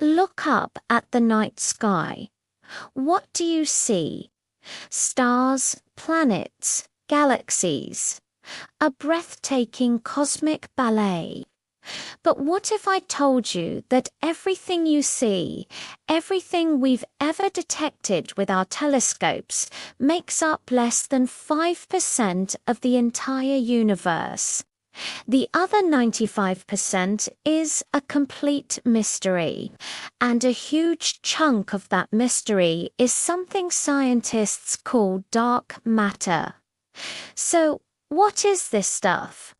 Look up at the night sky. What do you see? Stars, planets, galaxies. A breathtaking cosmic ballet. But what if I told you that everything you see, everything we've ever detected with our telescopes, makes up less than 5% of the entire universe? The other 95% is a complete mystery, and a huge chunk of that mystery is something scientists call dark matter. So, what is this stuff?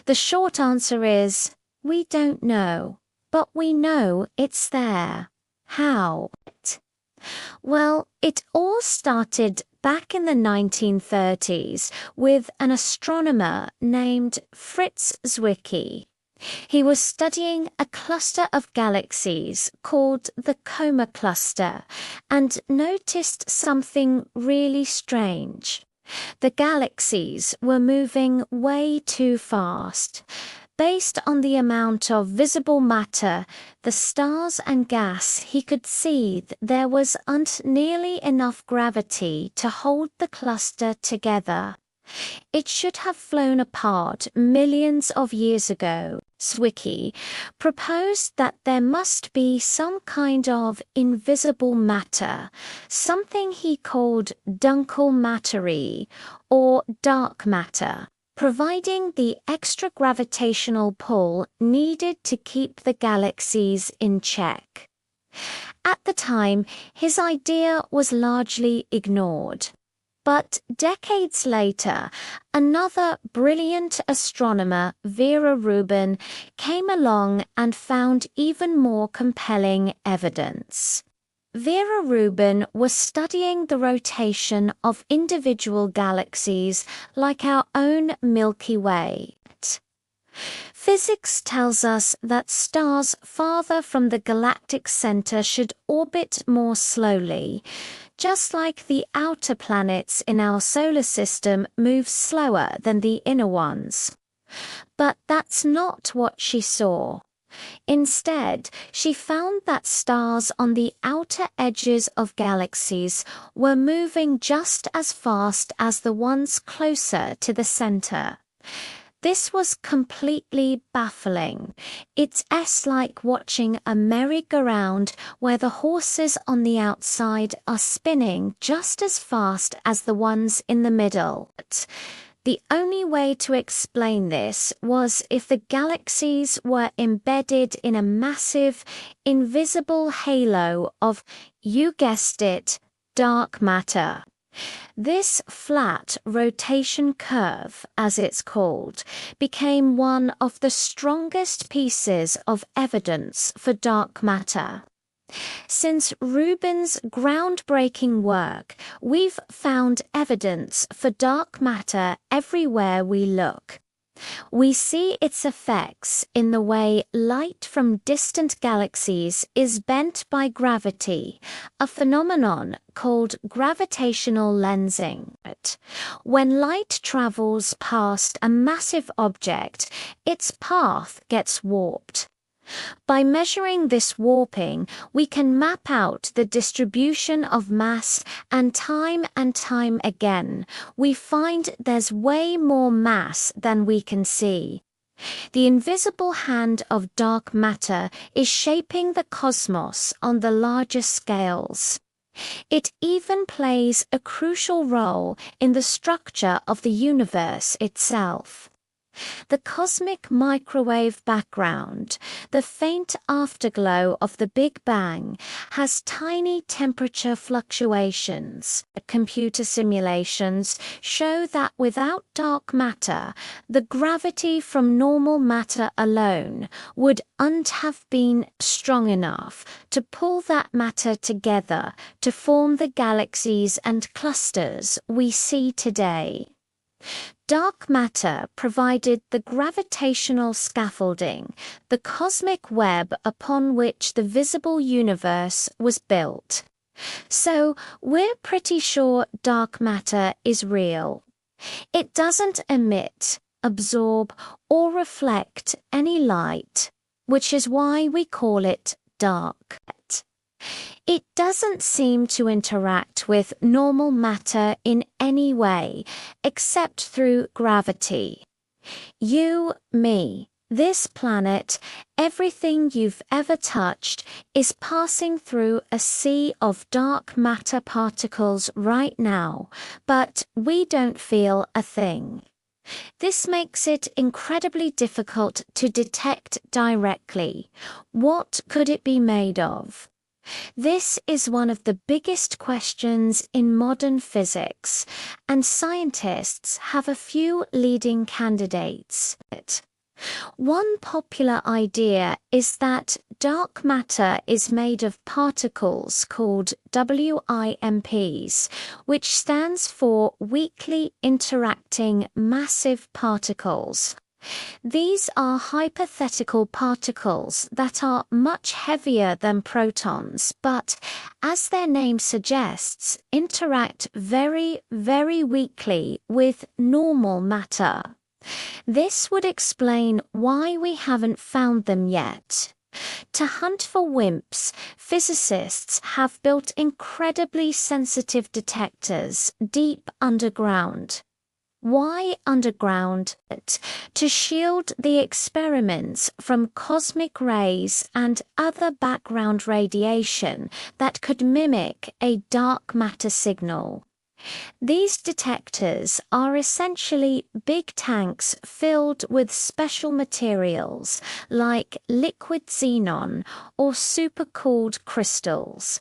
The short answer is, we don't know, but we know it's there. How? Well, it all started back in the 1930s with an astronomer named Fritz Zwicky. He was studying a cluster of galaxies called the Coma Cluster and noticed something really strange. The galaxies were moving way too fast. Based on the amount of visible matter, the stars and gas, he could see there wasn't nearly enough gravity to hold the cluster together. It should have flown apart millions of years ago. Zwicky proposed that there must be some kind of invisible matter, something he called dunkel materie, or dark matter, providing the extra gravitational pull needed to keep the galaxies in check. At the time, his idea was largely ignored. But decades later, another brilliant astronomer, Vera Rubin, came along and found even more compelling evidence. Vera Rubin was studying the rotation of individual galaxies like our own Milky Way. Physics tells us that stars farther from the galactic center should orbit more slowly, just like the outer planets in our solar system move slower than the inner ones. But that's not what she saw. Instead, she found that stars on the outer edges of galaxies were moving just as fast as the ones closer to the center. This was completely baffling. It's like watching a merry-go-round where the horses on the outside are spinning just as fast as the ones in the middle. The only way to explain this was if the galaxies were embedded in a massive, invisible halo of, you guessed it, dark matter. This flat rotation curve, as it's called, became one of the strongest pieces of evidence for dark matter. Since Rubin's groundbreaking work, we've found evidence for dark matter everywhere we look. We see its effects in the way light from distant galaxies is bent by gravity, a phenomenon called gravitational lensing. When light travels past a massive object, its path gets warped. By measuring this warping, we can map out the distribution of mass, and time again, we find there's way more mass than we can see. The invisible hand of dark matter is shaping the cosmos on the largest scales. It even plays a crucial role in the structure of the universe itself. The cosmic microwave background, the faint afterglow of the Big Bang, has tiny temperature fluctuations. Computer simulations show that without dark matter, the gravity from normal matter alone wouldn't have been strong enough to pull that matter together to form the galaxies and clusters we see today. Dark matter provided the gravitational scaffolding, the cosmic web upon which the visible universe was built. So, we're pretty sure dark matter is real. It doesn't emit, absorb, or reflect any light, which is why we call it dark. It doesn't seem to interact with normal matter in any way, except through gravity. You, me, this planet, everything you've ever touched is passing through a sea of dark matter particles right now, but we don't feel a thing. This makes it incredibly difficult to detect directly. What could it be made of? This is one of the biggest questions in modern physics, and scientists have a few leading candidates. One popular idea is that dark matter is made of particles called WIMPs, which stands for weakly interacting massive particles. These are hypothetical particles that are much heavier than protons, but, as their name suggests, interact very, very weakly with normal matter. This would explain why we haven't found them yet. To hunt for wimps, physicists have built incredibly sensitive detectors deep underground. Why underground? To shield the experiments from cosmic rays and other background radiation that could mimic a dark matter signal. These detectors are essentially big tanks filled with special materials like liquid xenon or supercooled crystals.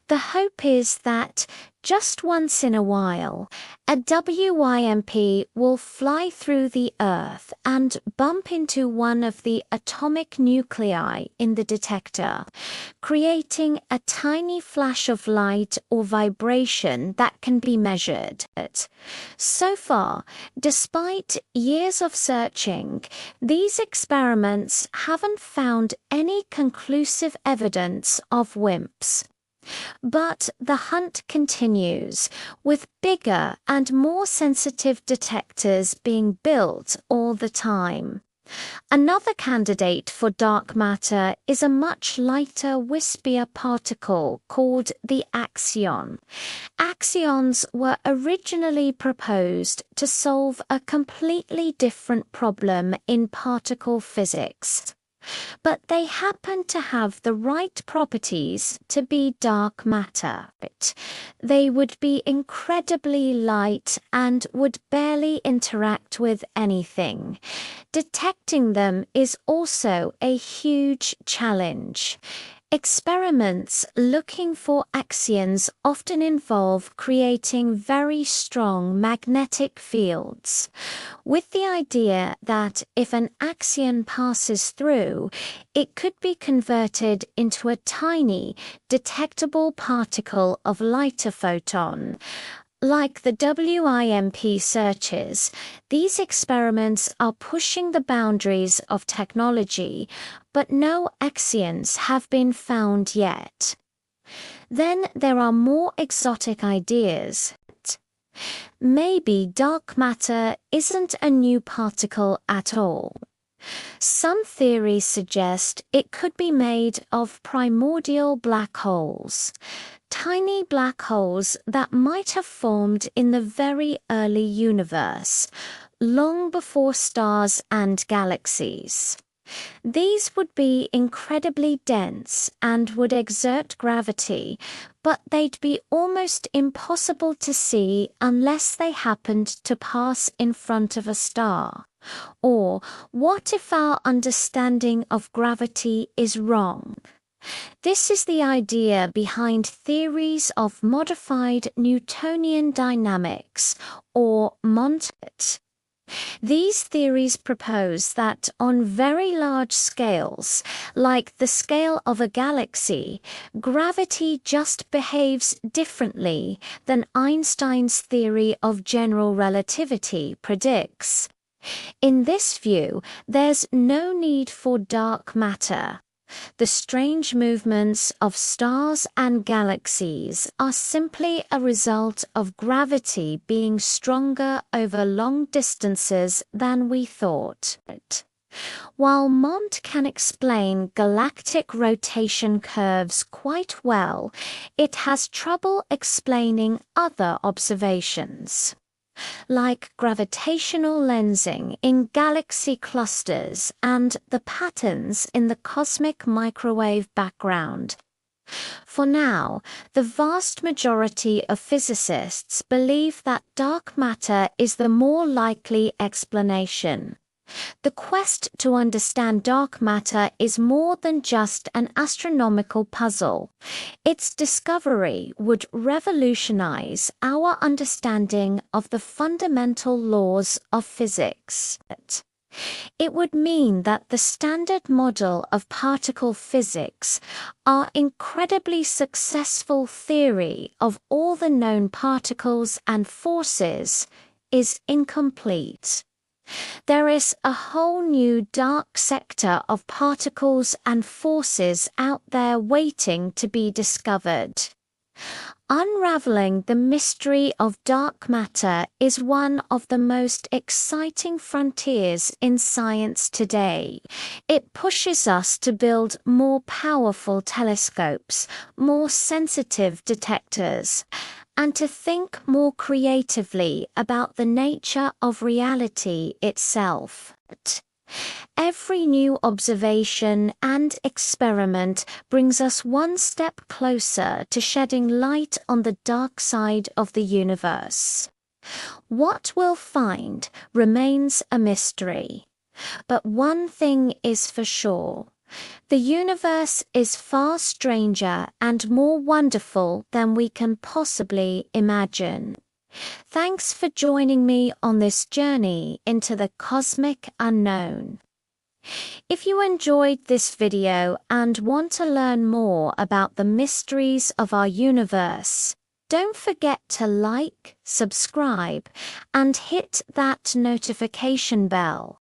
The hope is that, just once in a while, a WIMP will fly through the Earth and bump into one of the atomic nuclei in the detector, creating a tiny flash of light or vibration that can be measured. So far, despite years of searching, these experiments haven't found any conclusive evidence of WIMPs. But the hunt continues, with bigger and more sensitive detectors being built all the time. Another candidate for dark matter is a much lighter, wispier particle called the axion. Axions were originally proposed to solve a completely different problem in particle physics. But they happen to have the right properties to be dark matter. They would be incredibly light and would barely interact with anything. Detecting them is also a huge challenge. Experiments looking for axions often involve creating very strong magnetic fields, with the idea that if an axion passes through, it could be converted into a tiny, detectable particle of lighter photon. Like the WIMP searches, these experiments are pushing the boundaries of technology, but no axions have been found yet. Then there are more exotic ideas. Maybe dark matter isn't a new particle at all. Some theories suggest it could be made of primordial black holes, tiny black holes that might have formed in the very early universe, long before stars and galaxies. These would be incredibly dense and would exert gravity, but they'd be almost impossible to see unless they happened to pass in front of a star. Or what if our understanding of gravity is wrong? This is the idea behind theories of modified Newtonian dynamics, or MONDT. These theories propose that on very large scales, like the scale of a galaxy, gravity just behaves differently than Einstein's theory of general relativity predicts. In this view, there's no need for dark matter. The strange movements of stars and galaxies are simply a result of gravity being stronger over long distances than we thought. While Mond can explain galactic rotation curves quite well, it has trouble explaining other observations, like gravitational lensing in galaxy clusters and the patterns in the cosmic microwave background. For now, the vast majority of physicists believe that dark matter is the more likely explanation. The quest to understand dark matter is more than just an astronomical puzzle. Its discovery would revolutionize our understanding of the fundamental laws of physics. It would mean that the standard model of particle physics, our incredibly successful theory of all the known particles and forces, is incomplete. There is a whole new dark sector of particles and forces out there waiting to be discovered. Unraveling the mystery of dark matter is one of the most exciting frontiers in science today. It pushes us to build more powerful telescopes, more sensitive detectors, and to think more creatively about the nature of reality itself. Every new observation and experiment brings us one step closer to shedding light on the dark side of the universe. What we'll find remains a mystery. But one thing is for sure. The universe is far stranger and more wonderful than we can possibly imagine. Thanks for joining me on this journey into the cosmic unknown. If you enjoyed this video and want to learn more about the mysteries of our universe, don't forget to like, subscribe, and hit that notification bell.